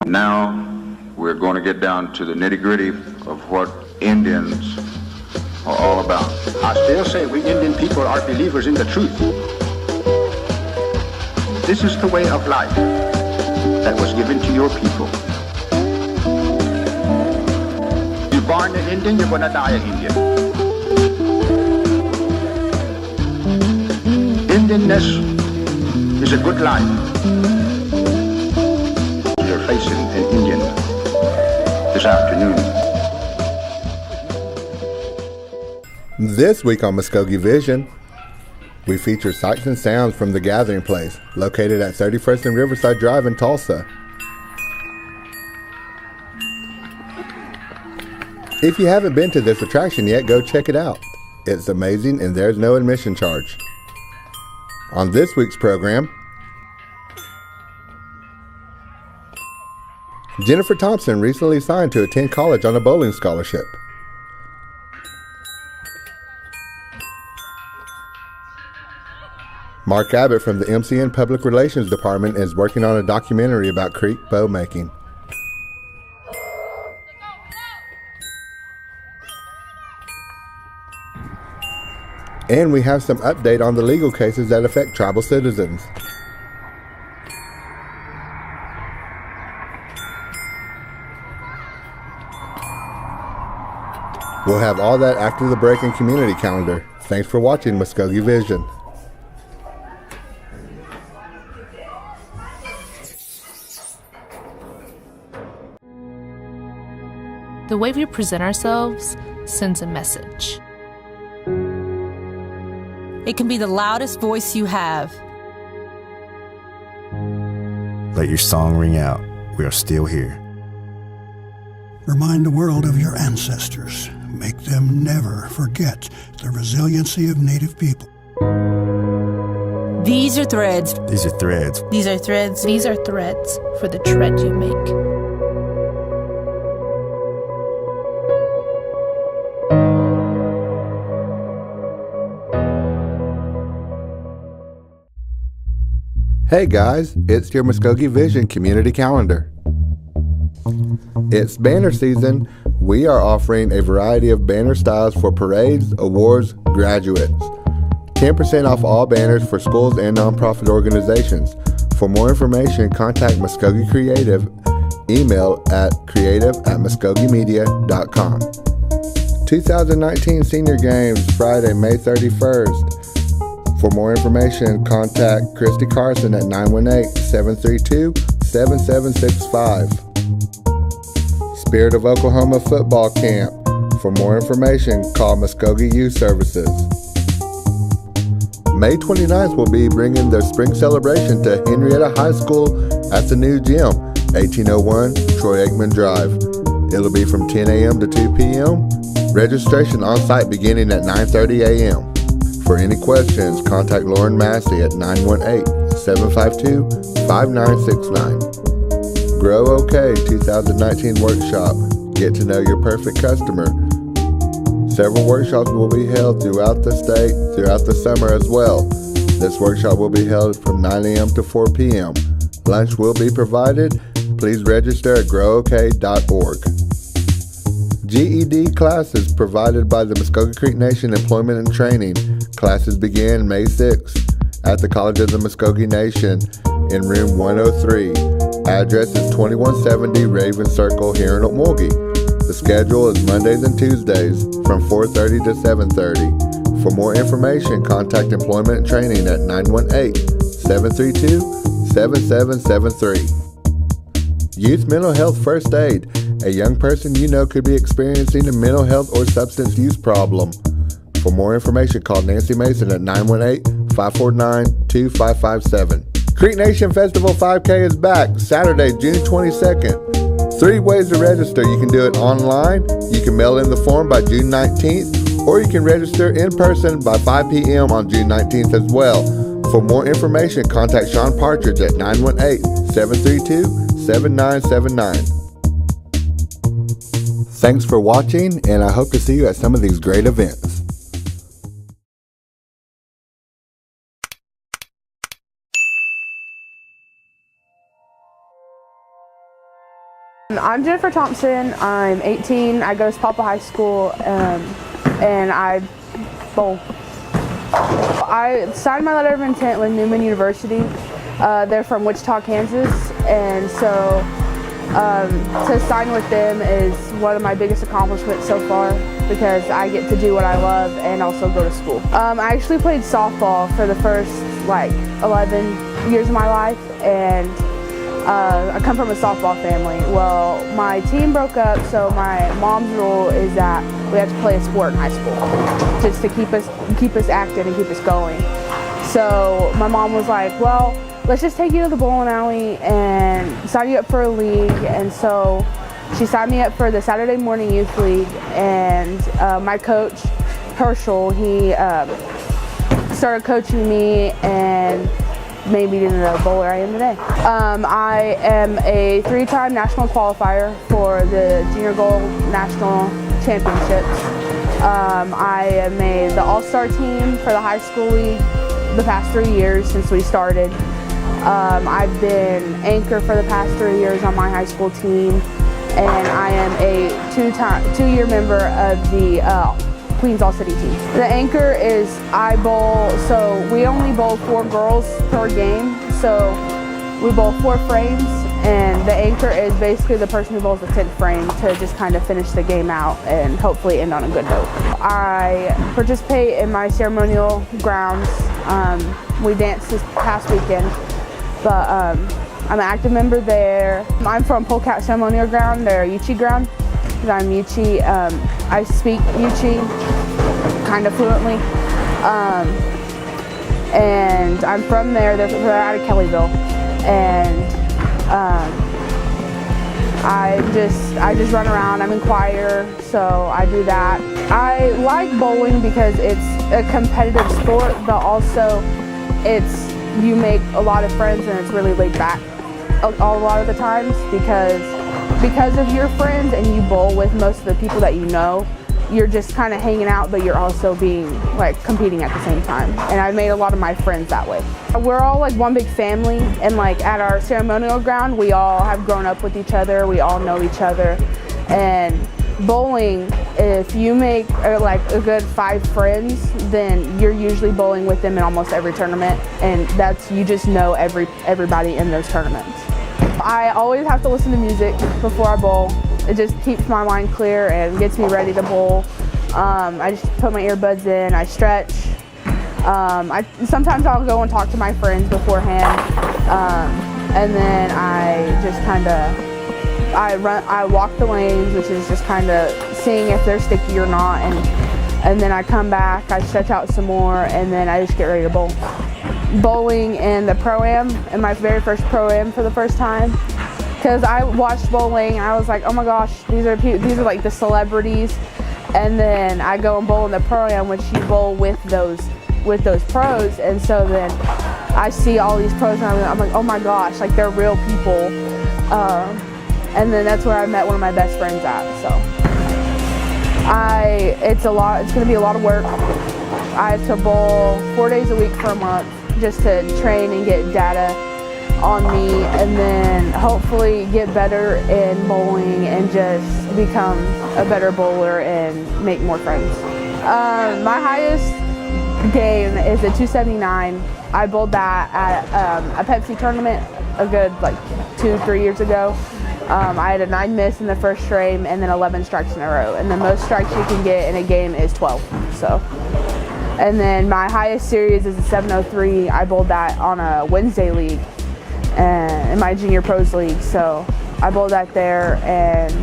Now we're going to get down to the nitty-gritty of what Indians are all about. I still say we Indian people are believers in the truth. This is the way of life that was given to your people. You're born an Indian, you're going to die an Indian. Indianness is a good life. You're facing an Indian this afternoon. This week on Muskogee Vision, we feature sights and sounds from the Gathering Place, located at 31st and Riverside Drive in Tulsa. If you haven't been to this attraction yet, go check it out. It's amazing and there's no admission charge. On this week's program, Jennifer Thompson recently signed to attend college on a bowling scholarship. Mark Abbott from the MCN Public Relations Department is working on a documentary about Creek bow making. And we have some update on the legal cases that affect tribal citizens. We'll have all that after the break in Community Calendar. Thanks for watching Muskogee Vision. The way we present ourselves sends a message. It can be the loudest voice you have. Let your song ring out. We are still here. Remind the world of your ancestors. Make them never forget the resiliency of Native people. These are threads. These are threads. These are threads. These are threads for the tread you make. Hey guys, it's your Muskogee Vision Community Calendar. It's banner season. We are offering a variety of banner styles for parades, awards, graduates. 10% off all banners for schools and nonprofit organizations. For more information, contact Muskogee Creative. Email at creative@muskogeemedia.com. 2019 Senior Games, Friday, May 31st. For more information, contact Christy Carson at 918-732-7765. Spirit of Oklahoma Football Camp. For more information, call Muskogee Youth Services. May 29th, we'll be bringing the spring celebration to Henrietta High School at the new gym, 1801 Troy Aikman Drive. It'll be from 10 a.m. to 2 p.m. Registration on site beginning at 9:30 a.m. For any questions, contact Lauren Massey at 918-752-5969. Grow OK 2019 Workshop. Get to know your perfect customer. Several workshops will be held throughout the state throughout the summer as well. This workshop will be held from 9 a.m. to 4 p.m. Lunch will be provided. Please register at growok.org. GED classes provided by the Muskogee Creek Nation Employment and Training. Classes begin May 6th at the College of the Muskogee Nation in room 103. Address is 2170 Raven Circle here in Okmulgee. The schedule is Mondays and Tuesdays from 4:30 to 7:30. For more information, contact Employment and Training at 918-732-7773. Youth Mental Health First Aid. A young person you know could be experiencing a mental health or substance use problem. For more information, call Nancy Mason at 918-549-2557. Creek Nation Festival 5K is back, Saturday, June 22nd. 3 ways to register. You can do it online, you can mail in the form by June 19th, or you can register in person by 5 p.m. on June 19th as well. For more information, contact Sean Partridge at 918-732-7979. Thanks for watching, and I hope to see you at some of these great events. I'm Jennifer Thompson. I'm 18. I go to Sapulpa High School, and I bowl. I signed my letter of intent with Newman University. They're from Wichita, Kansas, and so to sign with them is one of my biggest accomplishments so far because I get to do what I love and also go to school. I actually played softball for the first 11 years of my life, and I come from a softball family. Well, my team broke up, so my mom's rule is that we have to play a sport in high school just to keep us active and keep us going. So my mom was like, well, let's just take you to the bowling alley and sign you up for a league. And so she signed me up for the Saturday morning youth league, and my coach, Herschel, he started coaching me and made me into the bowler I am today. I am a 3-time national qualifier for the Junior Gold National Championships. I made the All-Star team for the high school league the past 3 years since we started. I've been anchor for the past 3 years on my high school team, and I am a 2-year member of the Queens All-City team. The anchor is I bowl, so we only bowl 4 girls per game, so we bowl 4 frames, and the anchor is basically the person who bowls the 10th frame to just kind of finish the game out and hopefully end on a good note. I participate in my ceremonial grounds. We danced this past weekend, but I'm an active member there. I'm from Polecat Ceremonial Ground, their Yuchi ground. I'm Yuchi. I speak Yuchi kind of fluently, and I'm from there. They're out of Kellyville, and I just run around. I'm in choir, so I do that. I like bowling because it's a competitive sport, but also you make a lot of friends and it's really laid back a lot of the times because of your friends, and you bowl with most of the people that you know. You're just kind of hanging out, but you're also competing at the same time. And I made a lot of my friends that way. We're all one big family, and at our ceremonial ground, we all have grown up with each other. We all know each other. And bowling, if you make a good 5 friends, then you're usually bowling with them in almost every tournament, and you just know everybody in those tournaments. I always have to listen to music before I bowl. It just keeps my mind clear and gets me ready to bowl. I just put my earbuds in, I stretch. Sometimes I'll go and talk to my friends beforehand, and then I just I walk the lanes, which is just seeing if they're sticky or not, and then I come back, I stretch out some more, and then I just get ready to bowl. Bowling in the Pro-Am, in my very first Pro-Am for the first time, because I watched bowling and I was like, oh my gosh, these are the celebrities, and then I go and bowl in the Pro-Am, which you bowl with those pros, and so then I see all these pros and I'm like, oh my gosh, they're real people, and then that's where I met one of my best friends at. So it's going to be a lot of work. I have to bowl 4 days a week for a month just to train and get data on me, and then hopefully get better in bowling and just become a better bowler and make more friends. My highest game is a 279. I bowled that at a Pepsi tournament a good 2-3 years ago. I had a 9 miss in the first frame and then 11 strikes in a row, and the most strikes you can get in a game is 12. So, and then my highest series is a 703. I bowled that on a Wednesday league in my junior pros league. So I bowled that there, and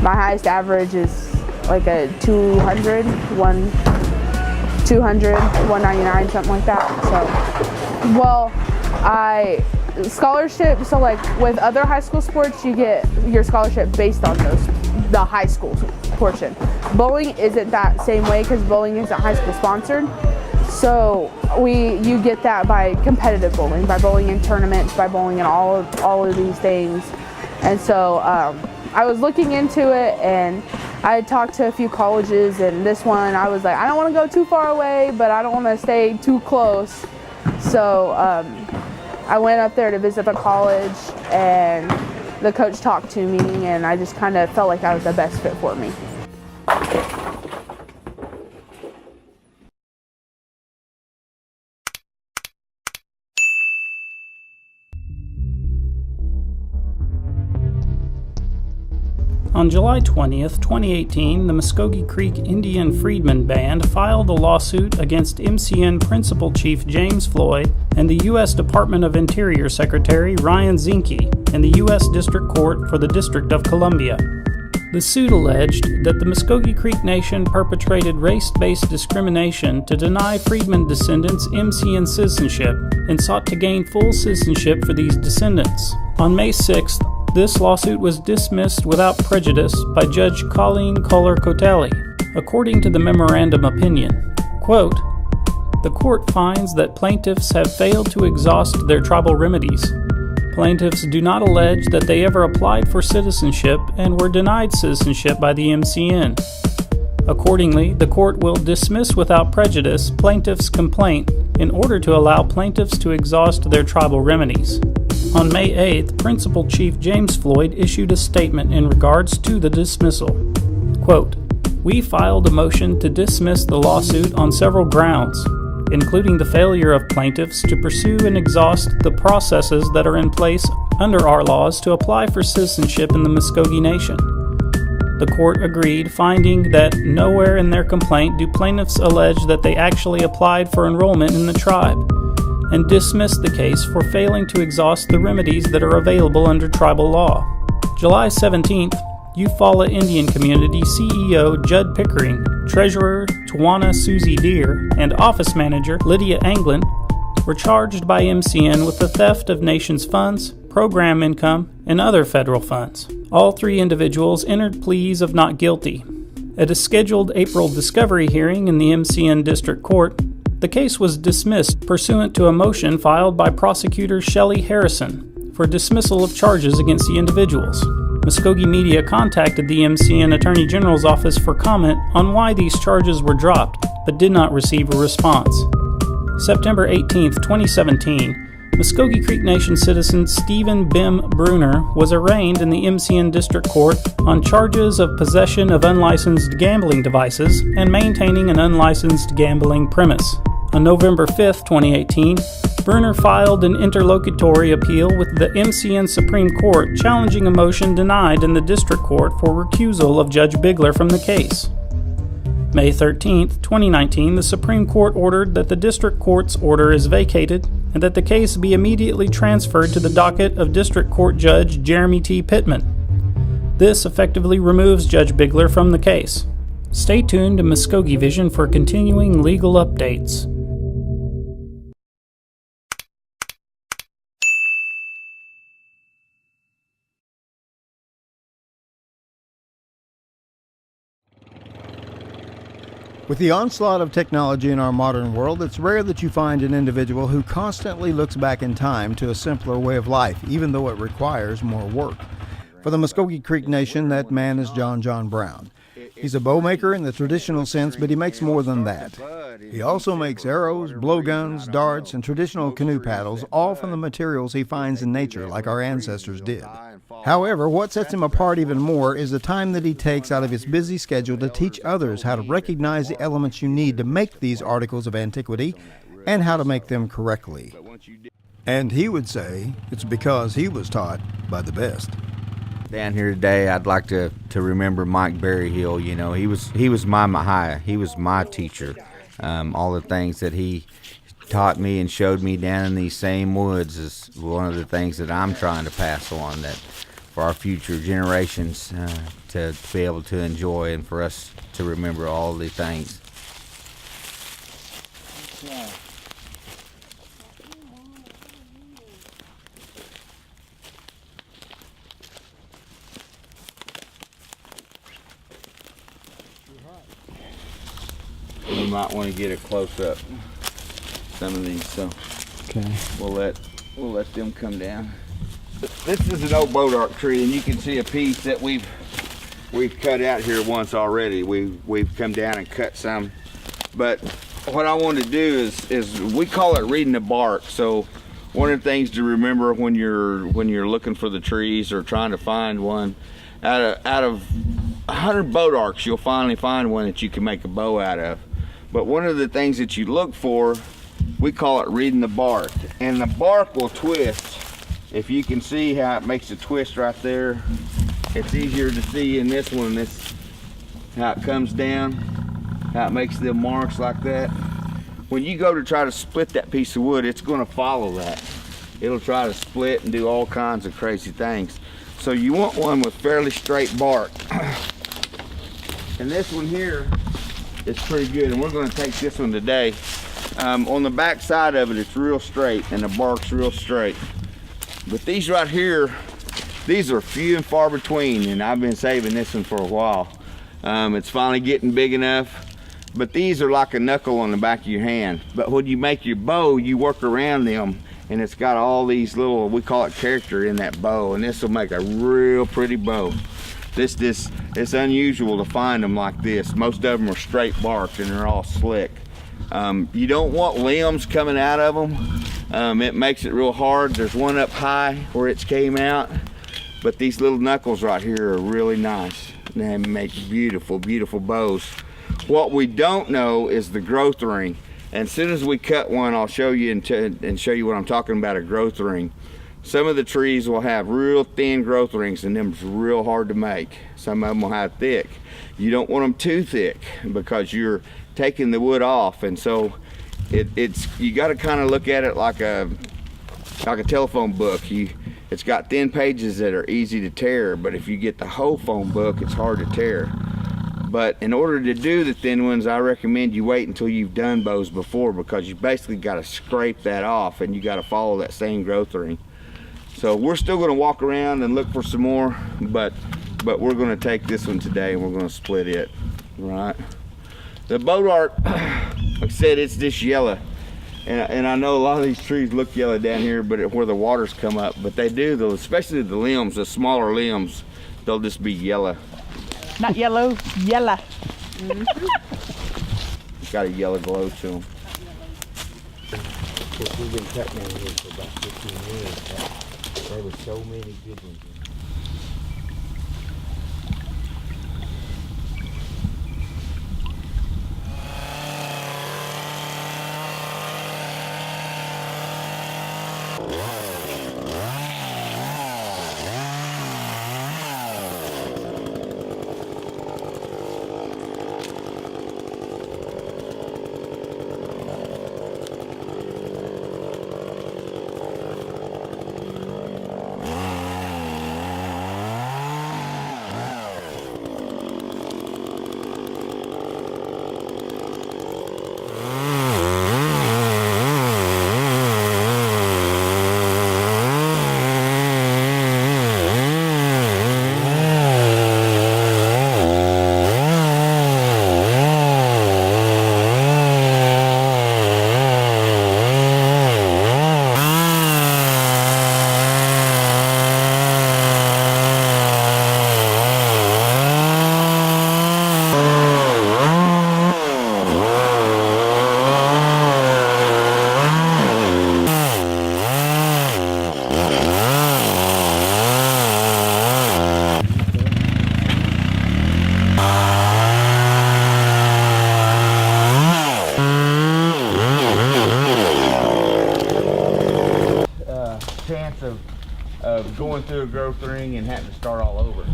my highest average is a 200, 199, something like that. So, well, scholarship, so with other high school sports, you get your scholarship based on the high school portion. Bowling isn't that same way because bowling isn't high school sponsored. So you get that by competitive bowling, by bowling in tournaments, by bowling in all of these things. And so I was looking into it, and I had talked to a few colleges, and this one I was like, I don't want to go too far away, but I don't want to stay too close. So I went up there to visit the college, and the coach talked to me, and I just kind of felt like I was the best fit for me. On July 20th, 2018, the Muskogee Creek Indian Freedmen Band filed a lawsuit against MCN Principal Chief James Floyd and the U.S. Department of Interior Secretary Ryan Zinke in the U.S. District Court for the District of Columbia. The suit alleged that the Muskogee Creek Nation perpetrated race-based discrimination to deny Freedmen descendants MCN citizenship and sought to gain full citizenship for these descendants. On May 6th, this lawsuit was dismissed without prejudice by Judge Colleen Kohler-Cotelli. According to the memorandum opinion, quote, "The court finds that plaintiffs have failed to exhaust their tribal remedies. Plaintiffs do not allege that they ever applied for citizenship and were denied citizenship by the MCN. Accordingly, the court will dismiss without prejudice plaintiffs' complaint in order to allow plaintiffs to exhaust their tribal remedies." On May 8th, Principal Chief James Floyd issued a statement in regards to the dismissal. Quote, "We filed a motion to dismiss the lawsuit on several grounds, including the failure of plaintiffs to pursue and exhaust the processes that are in place under our laws to apply for citizenship in the Muskogee Nation. The court agreed, finding that nowhere in their complaint do plaintiffs allege that they actually applied for enrollment in the tribe, and dismissed the case for failing to exhaust the remedies that are available under tribal law." July 17th, Eufaula Indian Community CEO Judd Pickering, Treasurer Tawana Susie Deer, and Office Manager Lydia Anglin were charged by MCN with the theft of nation's funds, program income, and other federal funds. All three individuals entered pleas of not guilty. At a scheduled April discovery hearing in the MCN District Court, the case was dismissed pursuant to a motion filed by prosecutor Shelley Harrison for dismissal of charges against the individuals. Muskogee Media contacted the MCN Attorney General's office for comment on why these charges were dropped, but did not receive a response. September 18th, 2017, Muskogee Creek Nation citizen Stephen Bim Bruner was arraigned in the MCN District Court on charges of possession of unlicensed gambling devices and maintaining an unlicensed gambling premise. On November 5th, 2018, Bruner filed an interlocutory appeal with the MCN Supreme Court challenging a motion denied in the District Court for recusal of Judge Bigler from the case. May 13th, 2019, the Supreme Court ordered that the District Court's order is vacated and that the case be immediately transferred to the docket of District Court Judge Jeremy T. Pittman. This effectively removes Judge Bigler from the case. Stay tuned to Muskogee Vision for continuing legal updates. With the onslaught of technology in our modern world, it's rare that you find an individual who constantly looks back in time to a simpler way of life, even though it requires more work. For the Muskogee Creek Nation, that man is John Brown. He's a bow maker in the traditional sense, but he makes more than that. He also makes arrows, blowguns, darts, and traditional canoe paddles, all from the materials he finds in nature, like our ancestors did. However, what sets him apart even more is the time that he takes out of his busy schedule to teach others how to recognize the elements you need to make these articles of antiquity and how to make them correctly. And he would say it's because he was taught by the best. Down here today, I'd like to remember Mike Berryhill. You know, he was my Mahia. He was my teacher. All the things that he taught me and showed me down in these same woods is one of the things that I'm trying to pass on, that for our future generations to be able to enjoy and for us to remember all these things. You might want to get a close up some of these, so okay. We'll let them come down. This is an old bodark tree, and you can see a piece that we've cut out here once already. We've come down and cut some, but what I want to do is we call it reading the bark. So one of the things to remember when you're looking for the trees or trying to find one, out of 100 boat arcs, you'll finally find one that you can make a bow out of. But one of the things that you look for, we call it reading the bark, and the bark will twist. If you can see how it makes a twist right there, it's easier to see in this one. This how it comes down, how it makes the marks like that. When you go to try to split that piece of wood, it's going to follow that. It'll try to split and do all kinds of crazy things. So you want one with fairly straight bark. And this one here is pretty good, and we're going to take this one today. On the back side of it, it's real straight, and the bark's real straight. But these right here, these are few and far between, and I've been saving this one for a while. It's finally getting big enough, but these are like a knuckle on the back of your hand. But when you make your bow, you work around them, and it's got all these little, we call it character in that bow, and this will make a real pretty bow. It's unusual to find them like this. Most of them are straight barked and they're all slick. You don't want limbs coming out of them. It makes it real hard. There's one up high where it's came out, but these little knuckles right here are really nice. They make beautiful, beautiful bows. What we don't know is the growth ring. And as soon as we cut one, I'll show you and show you what I'm talking about, a growth ring. Some of the trees will have real thin growth rings, and them's real hard to make. Some of them will have thick. You don't want them too thick because you're taking the wood off, and so you got to kind of look at it like a telephone book. It's got thin pages that are easy to tear, but if you get the whole phone book, it's hard to tear. But in order to do the thin ones, I recommend you wait until you've done bows before, because you basically got to scrape that off, and you got to follow that same growth ring. So we're still going to walk around and look for some more, but we're going to take this one today and we're going to split it. Right. The boat art, like I said, it's this yellow, and I know a lot of these trees look yellow down here, but where the waters come up, but they do, though, especially the limbs, the smaller limbs, they'll just be yellow. Not yellow, yellow. It's got a yellow glow to them. We've been cutting down here for about 15 years. There were so many good ones. Of going through a growth ring and having to start all over.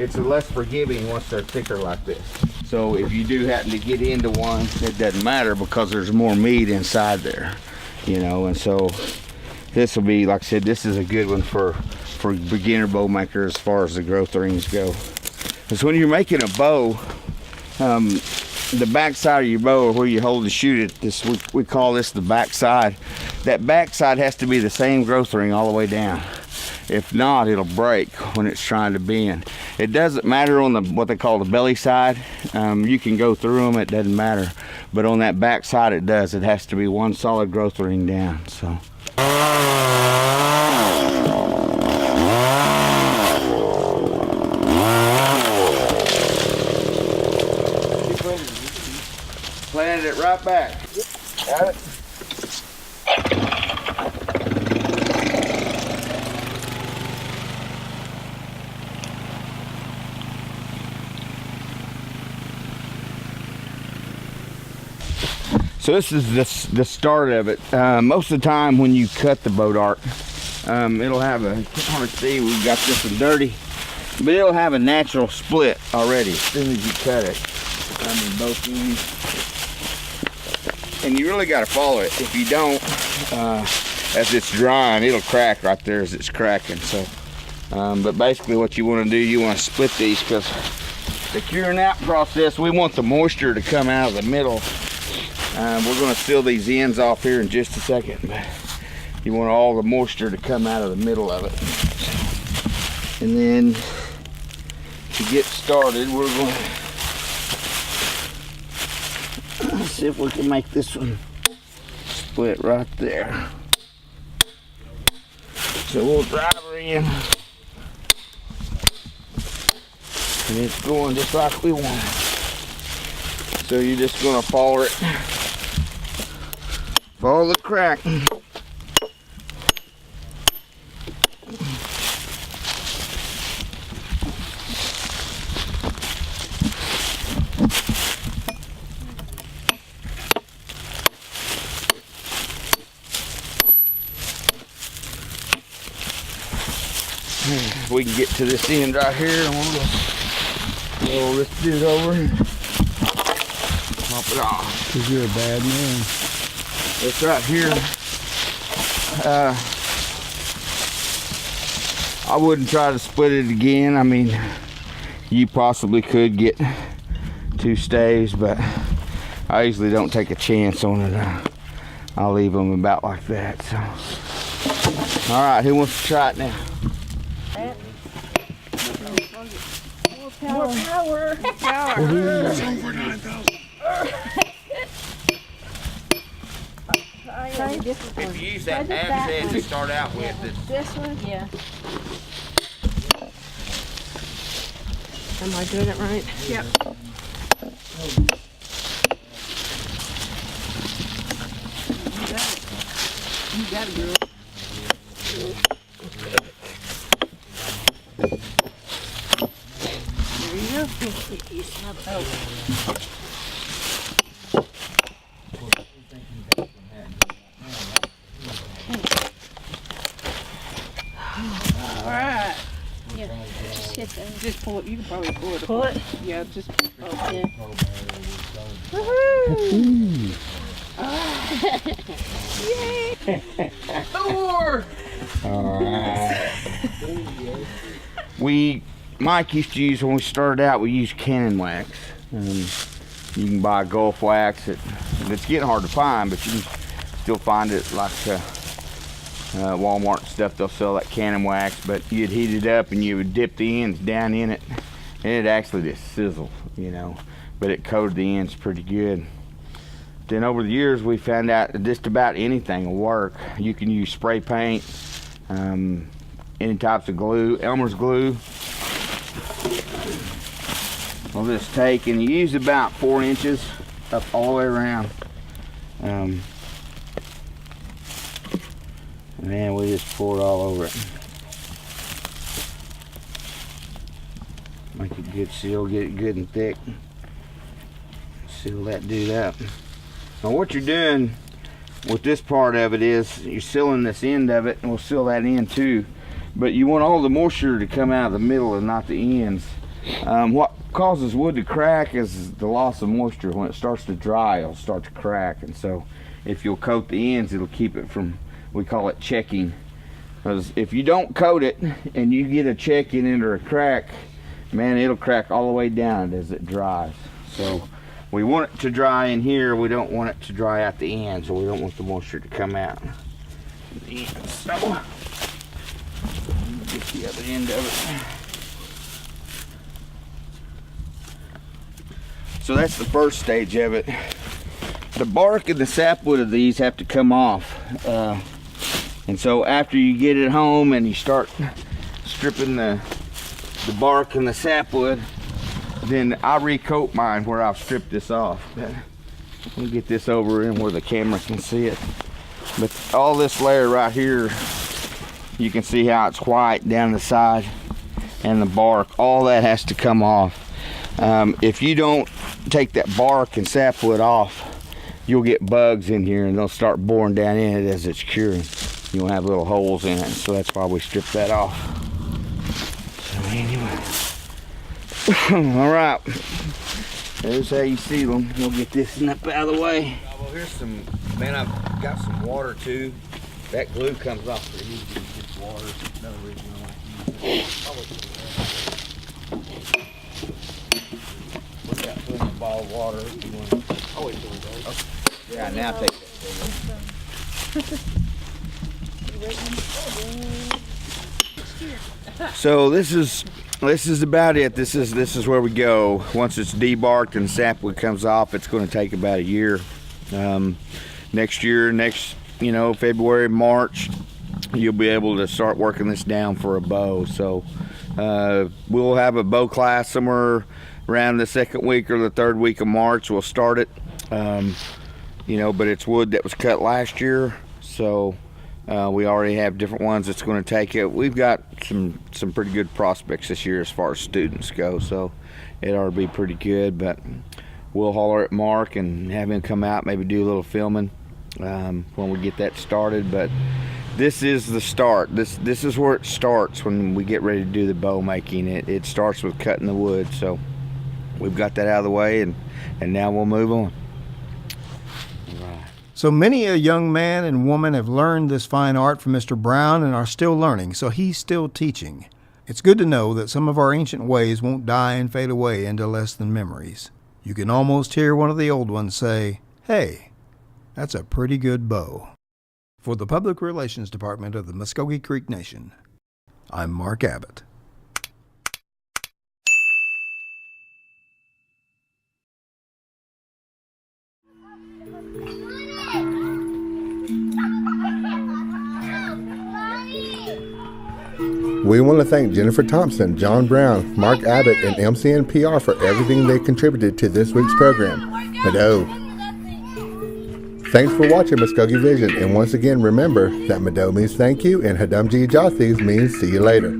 It's less forgiving once they're thicker like this. So if you do happen to get into one, it doesn't matter because there's more meat inside there, you know. And so this will be, like I said, this is a good one for beginner bow maker as far as the growth rings go. Because when you're making a bow, the back side of your bow, or where you hold to shoot it, we call this the back side. That back side has to be the same growth ring all the way down. If not, it'll break when it's trying to bend. It doesn't matter on what they call the belly side. You can go through them, it doesn't matter. But on that back side, it does. It has to be one solid growth ring down. So. Planted it right back. Got it? So this is the start of it. Most of the time when you cut the boat arc, it'll have a, hard to see, we've got this one dirty, but it'll have a natural split already as soon as you cut it. Both ends. And you really got to follow it. If you don't, as it's drying, it'll crack right there as it's cracking. So, but basically what you want to do, you want to split these, because the curing out process, we want the moisture to come out of the middle. We're going to seal these ends off here in just a second, but you want all the moisture to come out of the middle of it. And then to get started, we're going to see if we can make this one split right there. So we'll drive her in, and it's going just like we want it. So you're just going to follow it, follow the crack. We can get to this end right here, and we'll roll this dude over and pop it off. Because you're a bad man. This right here, I wouldn't try to split it again. I mean, you possibly could get 2 staves, but I usually don't take a chance on it. I'll leave them about like that. So, all right, who wants to try it now? More power. That's over 9,000. If you use that abs to start out with, This one? Yeah. Am I doing it right? Yep. You got it, girl. There you go. You snap out. Alright. Yeah. Just pull it. You can probably pull it. Pull it? Yeah, just pull it. Yeah. Woohoo! Yay! Thor! Alright. Mike used to use, when we started out, we used Cannon wax. You can buy Gulf wax. It's getting hard to find, but you can still find it like Walmart and stuff. They'll sell that Cannon wax, but you'd heat it up and you would dip the ends down in it, and it actually just sizzled, you know, but it coated the ends pretty good. Then over the years, we found out that just about anything will work. You can use spray paint, any types of glue, Elmer's glue. We'll just take, and you use about 4 inches up all the way around. And then we just pour it all over it. Make a good seal, get it good and thick. Seal that dude up. Now what you're doing with this part of it is you're sealing this end of it, and we'll seal that end too. But you want all the moisture to come out of the middle and not the ends. What causes wood to crack is the loss of moisture. When it starts to dry, it'll start to crack, and so if you'll coat the ends, it'll keep it from, we call it checking. Because if you don't coat it and you get a check-in into a crack, man, it'll crack all the way down as it dries. So we want it to dry in here. We don't want it to dry out the ends, so we don't want the moisture to come out the ends. So get the other end of it. So that's the first stage of it. The bark and the sapwood of these have to come off. And so after you get it home and you start stripping the bark and the sapwood, then I recoat mine where I've stripped this off. Let me get this over in where the camera can see it. But all this layer right here, you can see how it's white down the side, and the bark, all that has to come off. If you don't take that bark and sapwood off, you'll get bugs in here and they'll start boring down in it as it's curing. You'll have little holes in it, so that's why we strip that off. So anyway, all right, there's how you seal them. We'll get this up out of the way. Well, here's some, man, I've got some water too. That glue comes off pretty easy. It's water. Another reason I like to use it. We've got plenty of ball of water if you want to. Always do those. Okay. Yeah, now take that. So this is about it. This is where we go. Once it's debarked and sapwood comes off, it's going to take about a year. Next year, February, March, you'll be able to start working this down for a bow. So we'll have a bow class somewhere around the second week or the third week of March. We'll start it. But it's wood that was cut last year, so we already have different ones that's going to take it. We've got some pretty good prospects this year as far as students go, so it ought to be pretty good. But we'll holler at Mark and have him come out, maybe do a little filming when we get that started. But this is the start. This is where it starts when we get ready to do the bow making. It starts with cutting the wood, so we've got that out of the way, and now we'll move on. So many a young man and woman have learned this fine art from Mr. Brown and are still learning, so he's still teaching. It's good to know that some of our ancient ways won't die and fade away into less than memories. You can almost hear one of the old ones say, "Hey, that's a pretty good bow." For the Public Relations Department of the Muskogee Creek Nation, I'm Mark Abbott. We want to thank Jennifer Thompson, John Brown, Mark Abbott, and MCNPR for everything they contributed to this week's program. Mado. Thanks for watching Muskogee Vision, and once again remember that Mado means thank you and Hadamji Jathi's means see you later.